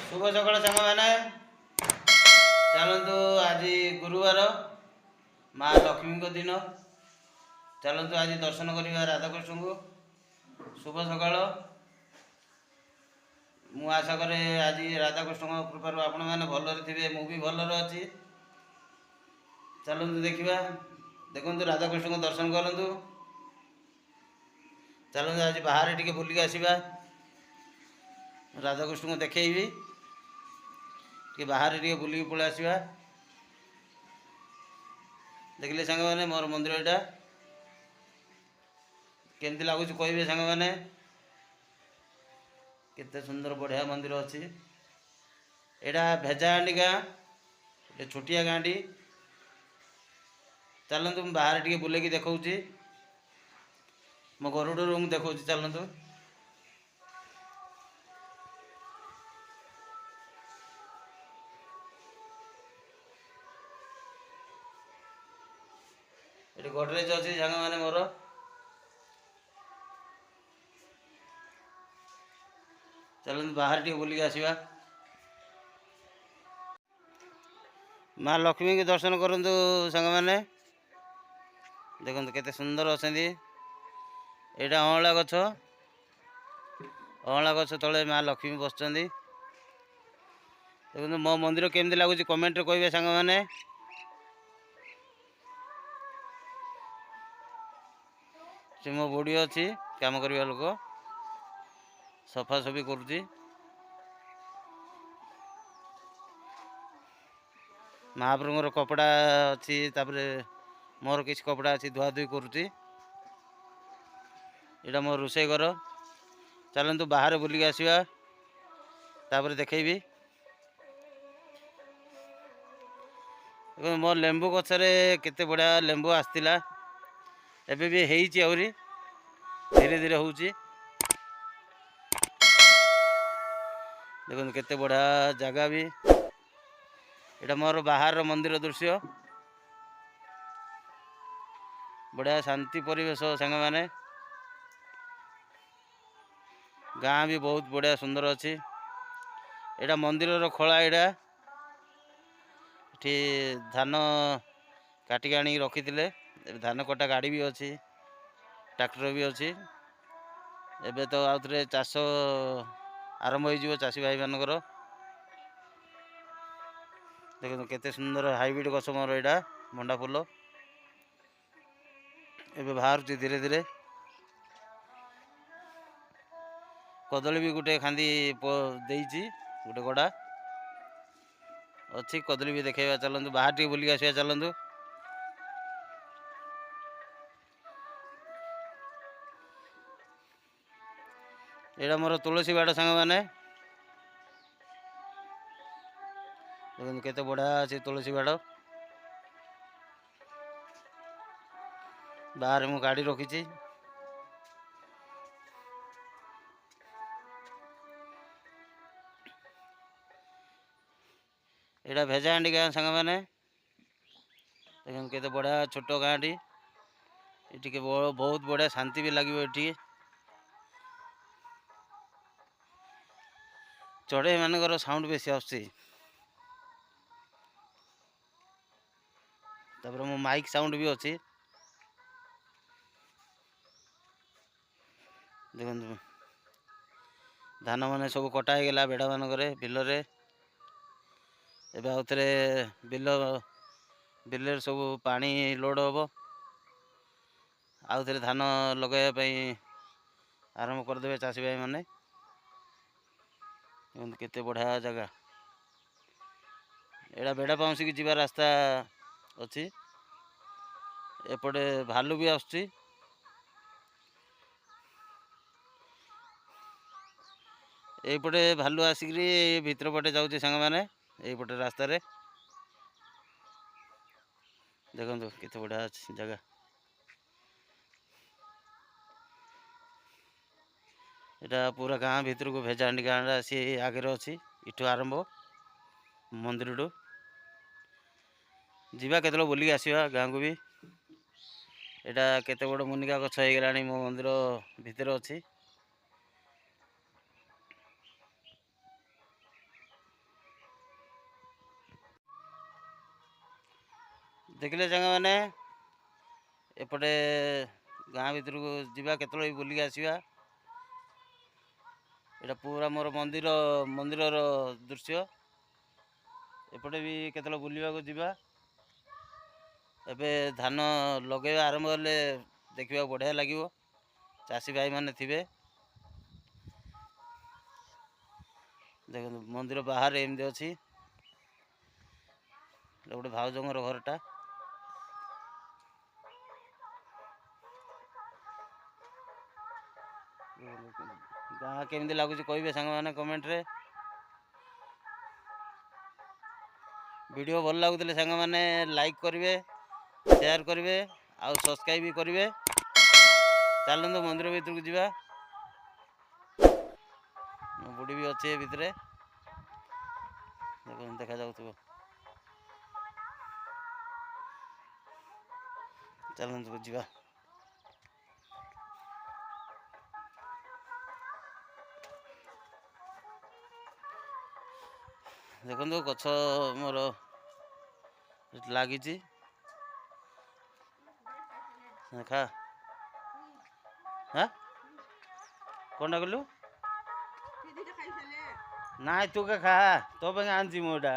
शुभ सकाल सांग मैंने चलतु आज गुरुवार माँ लक्ष्मी को दिन चलतु आज दर्शन करवा राधाकृष्ण को शुभ सकाल मु आशा करे आज राधाकृष्ण कृपार आपण मैंने भलरे थे मु भी भलरे अच्छी चलतु देखा देखु राधाकृष्ण को दर्शन करूँ चलतु आज बाहर टिके बुलिक आसवा राधाकृष्ण को देखी कि बाहर टे बुलिक पलि आसवा देखिले सांग मैंने मोर मंदिर यहाँ केमती लगुच कहे सांग मैंने केते सुंदर बढ़िया मंदिर अच्छी यहाँ भेजाहांडी गाँ गोटे छोटिया गाँटी चलतु बाहर टे बुले देखा मो गरुड़ रूम देखा चलतु ये गडरेज अच्छी सांग मैंने मोर चलते बाहर टे बुलिक आसवा माँ लक्ष्मी के दर्शन करूँ सांग मैंने देखो केते सुंदर अच्छा यहाँ अँला गछ तले माँ लक्ष्मी बस देखो मो मंदिर केमती लगुच कमेंट कहे सांग मैंने से मो बुढ़ी अच्छी काम करवा लोक सफासफी करुँची महाप्रभुर कपड़ा अच्छी तापर मोर किसी कपड़ा अच्छी धुआधुई करुँची यहाँ मोर रोषे घर चलतु बाहर बुलिक आसवा तापर देखेबी मो लेंबू गछरे केते बढ़िया लेंबू आसला एबे भी हेइची आउरी धीरे धीरे होउची देखो केते बढ़िया जगह भी एटा मोर बाहर मंदिर दृश्य बढ़िया शांति परिवेश सांग मैंने गाँ भी बहुत बढ़िया सुंदर अच्छी एटा मंदिर खोला यहाँ धान काटिक आनी रखी धान कटा गाड़ी भी अच्छी ट्रैक्टर भी अच्छी एबे तो आउ थे चाष आरंभ हो चाषी भाई मानकर देखो केते सुंदर हाइब्रिड गछ मोर यहाँ भंडा फूल एबे बाहर धीरे धीरे कदली भी गोटे खांदी देइची गोटे गड़ा अच्छी कदली भी देखा चलतु बाहर टे बुलिक आसवा चलतु यहाँ मोर तुलसी बाड़ सांग मैंने देखो केते बढ़िया अच्छी तुलसी बाड़ बाहर मु गाड़ी रखी यहाँ भेजाहांडी गाँ सांग मैंने देखो केते बढ़िया छोट गाँटी ये बहुत बढ़िया शांति भी लगे ये चढ़ई मानकर साउंड बेसी आसुची तापर मो माइक साउंड भी अच्छी देखो धान मान सब कटा गला बेड़ा मानक बिलरे एबे आउ थे बिल सब पानी लोड हम आउ थे धान लगाइबापी आरंभ करदे चाषी भाई मैंने केते बढ़िया जगह यहाँ बेड़ा पाउसी की जीवा रास्ता अच्छी एपटे भालू भी आसुची एपटे भालू आसिक भीतर पटे जाऊँगी सांग मैंने यहीपटे रास्ता रे देखो केते बढ़िया अच्छी जगह यहाँ पूरा गाँ भीतर को भेजाहांडी गाँ आसी आगे अच्छी इठू आरंभ मंदिर टू जीवा केत बुलिक आसवा गाँ को भी यहाँ केते बड़ मुनिका गछ हो गला मो मंदिर भितर अच्छी ଦେଖିଲେ ସାଙ୍ଗମାନେ ଏପଟେ ଗାଁ ଭିତରକୁ ଯିବା, କେତେବେଳେ ବି ବୁଲିକି ଆସିବା। ଏଇଟା ପୁରା ମୋର ମନ୍ଦିରର ଦୃଶ୍ୟ। ଏପଟେ ବି କେତେବେଳେ ବୁଲିବାକୁ ଯିବା। ଏବେ ଧାନ ଲଗାଇବା ଆରମ୍ଭ ହେଲେ ଦେଖିବାକୁ ବଢ଼ିଆ ଲାଗିବ। ଚାଷୀ ଭାଇମାନେ ଥିବେ। ଦେଖନ୍ତୁ ମନ୍ଦିର ବାହାରେ ଏମିତି ଅଛି। ଗୋଟେ ଭାଉଜଙ୍କର ଘରଟା। ଗାଁ କେମିତି ଲାଗୁଛି କହିବେ ସାଙ୍ଗମାନେ କମେଣ୍ଟରେ। ଭିଡ଼ିଓ ଭଲ ଲାଗୁଥିଲେ ସାଙ୍ଗମାନେ ଲାଇକ୍ କରିବେ, ସେୟାର କରିବେ ଆଉ ସବସ୍କ୍ରାଇବ୍ ବି କରିବେ। ଚାଲନ୍ତୁ ମନ୍ଦିର ଭିତରକୁ ଯିବା। ମୋ ବୁଢ଼ୀ ବି ଅଛି ଏ ଭିତରେ, ଦେଖନ୍ତୁ ଦେଖାଯାଉଥିବ। ଚାଲନ୍ତୁ ଯିବା। ଦେଖନ୍ତୁ ଗଛ ମୋର ଲାଗିଛି। ଖା କ'ଣଟା କଲୁ? ନାଇଁ ତୁ ଖା, ତୋ ପାଇଁ ଆଣିଛି ମୁଁ ଏଇଟା।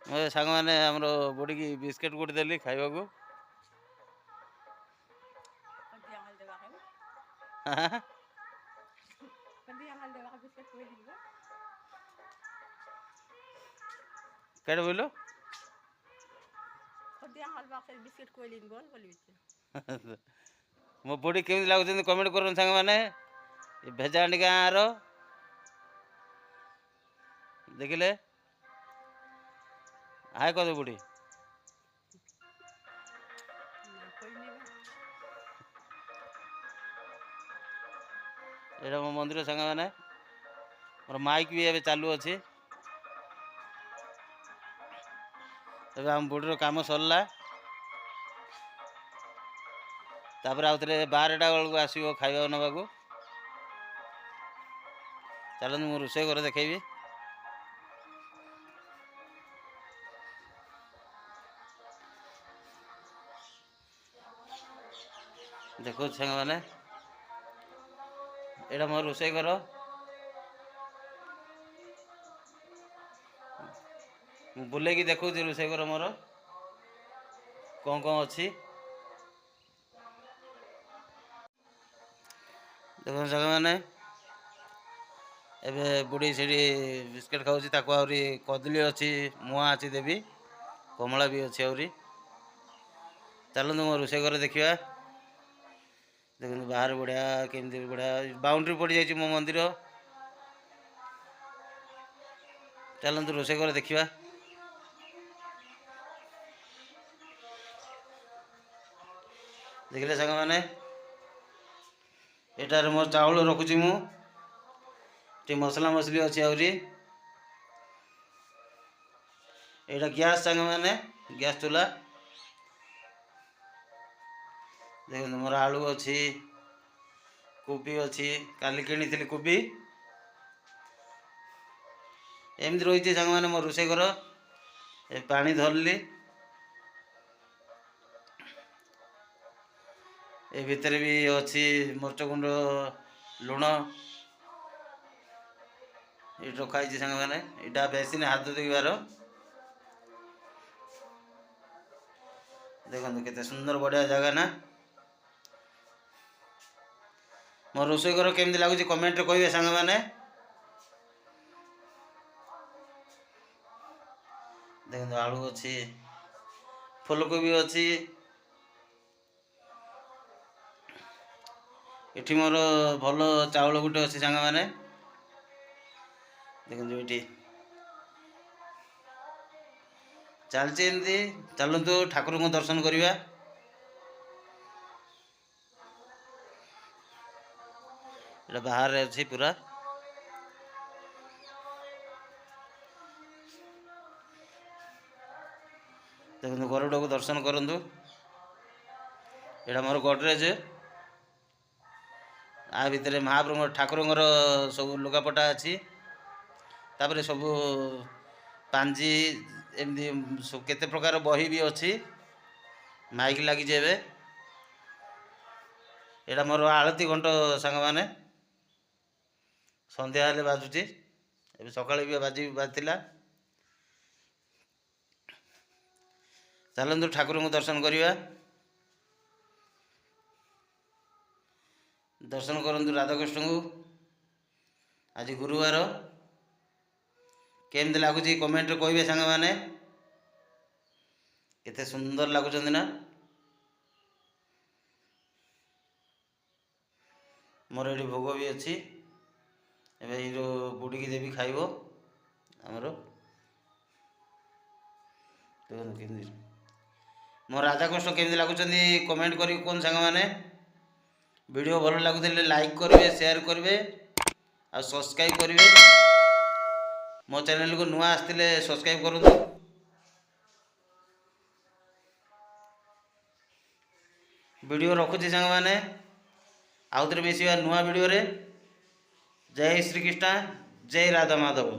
ମୋ ସାଙ୍ଗମାନେ ଆମର ବୁଢ଼ୀକି ବିସ୍କୁଟ୍ ଗୋଟେ ଦେଲି ଖାଇବାକୁ। କେଡ଼େ ବୋଇଲୁ? ମୋ ବୁଢ଼ୀ କେମିତି ଲାଗୁଛନ୍ତି କମେଣ୍ଟ କରନ୍ତୁ ସାଙ୍ଗମାନେ। ଏ ଭେଜାଣ୍ଡି ଗାଁର ଦେଖିଲେ। ହାଏ କହ ବୁଢ଼ୀ। ଏଇଟା ମୋ ମନ୍ଦିର ସାଙ୍ଗମାନେ। ମୋର ମାଇକ୍ ବି ଏବେ ଚାଲୁଅଛି। ଏବେ ଆମ ବୁଢ଼ୀର କାମ ସରିଲା। ତାପରେ ଆଉ ଥରେ 12ଟା ବେଳକୁ ଆସିବ ଖାଇବାକୁ ନେବାକୁ। ଚାଲନ୍ତୁ ମୁଁ ରୋଷେଇ ଘର ଦେଖେଇବି। ଦେଖୁଛୁ ସାଙ୍ଗମାନେ, ଏଇଟା ମୋ ରୋଷେଇ ଘର। ମୁଁ ବୁଲେଇକି ଦେଖଉଛି ରୋଷେଇ ଘର ମୋର କ'ଣ ଅଛି। ଦେଖନ୍ତୁ ସାଙ୍ଗମାନେ, ଏବେ ବୁଢ଼ୀ ସେଠି ବିସ୍କୁଟ୍ ଖାଉଛି। ତାକୁ ଆହୁରି କଦଳୀ ଅଛି, ମୁଆଁ ଅଛି ଦେବି, କମଳା ବି ଅଛି ଆହୁରି। ଚାଲନ୍ତୁ ମୋ ରୋଷେଇ ଘର ଦେଖିବା। ଦେଖନ୍ତୁ ବାହାରେ ବଢ଼ିଆ, କେମିତି ବଢ଼ିଆ ବାଉଣ୍ଡ୍ରି ପଡ଼ିଯାଇଛି ମୋ ମନ୍ଦିର। ଚାଲନ୍ତୁ ରୋଷେଇ ଘର ଦେଖିବା। ଦେଖିଲେ ସାଙ୍ଗମାନେ, ଏଠାରେ ମୋର ଚାଉଳ ରଖୁଛି ମୁଁ। ଟିକେ ମସଲା ମସଲି ଅଛି ଆହୁରି। ଏଇଟା ଗ୍ୟାସ୍ ସାଙ୍ଗମାନେ, ଗ୍ୟାସ୍ ଚୁଲା। ଦେଖନ୍ତୁ ମୋର ଆଳୁ ଅଛି, କୋବି ଅଛି, କାଲି କିଣିଥିଲି କୋବି। ଏମିତି ରହିଛି ସାଙ୍ଗମାନେ ମୋ ରୋଷେଇ ଘର। ଏ ପାଣି ଧରିଲି। ଏ ଭିତରେ ବି ଅଛି ମରିଚ ଗୁଣ୍ଡ, ଲୁଣ। ଏଇଠି ରଖା ହେଇଛି ସାଙ୍ଗମାନେ। ଏଇଟା ବେସିନ୍ ହାତ ଧୋଇବାର। ଦେଖନ୍ତୁ କେତେ ସୁନ୍ଦର ବଢ଼ିଆ ଜାଗା ନା। ମୋ ରୋଷେଇ ଘର କେମିତି ଲାଗୁଛି କମେଣ୍ଟରେ କହିବେ ସାଙ୍ଗମାନେ। ଦେଖନ୍ତୁ ଆଳୁ ଅଛି, ଫୁଲକୋବି ଅଛି। ଏଠି ମୋର ଭଲ ଚାଉଳ ଗୋଟେ ଅଛି ସାଙ୍ଗମାନେ। ଦେଖନ୍ତୁ ଏଇଠି ଚାଲିଛି ଏମିତି। ଚାଲନ୍ତୁ ଠାକୁରଙ୍କୁ ଦର୍ଶନ କରିବା। ଏଇଟା ବାହାରେ ଅଛି ପୁରା। ଦେଖନ୍ତୁ ଗରୁଡ଼କୁ ଦର୍ଶନ କରନ୍ତୁ। ଏଇଟା ମୋର ଗଡ଼ରେଜ୍। ଆ ଭିତରେ ମହାପ୍ରଭୁଙ୍କର ଠାକୁରଙ୍କର ସବୁ ଲୁଗାପଟା ଅଛି। ତାପରେ ସବୁ ପାଞ୍ଜି एमती केते प्रकार बही भी अच्छी माइक लगी एबे एटा मोर आलती घंट सांग मैंने सन्ध्या हेले बाजुची एबे सकाळे भी बाजिला चलतु ठाकुर को दर्शन करवा दर्शन करंतु राधाकृष्ण को आज गुरुवार केमती लगुच कमेंट कहे सांग मैंने केते सुंदर लगुच ना मोर ये भोग भी अच्छी एवं जो बुड़ी की देवी खाइब आमर मो राधाकृष्ण केमती लगुच कमेंट कर कौन सांग मैंने वीडियो भल लगुले लाइक करेंगे शेयर करेंगे आ सब्सक्राइब करेंगे मो चैनल को नुआ आसते सब्सक्राइब करूँ वीडियो रखुची सांग मैंने आउ थे मिसा नुआ वीडियो रे जय श्री कृष्ण जय राधा माधव।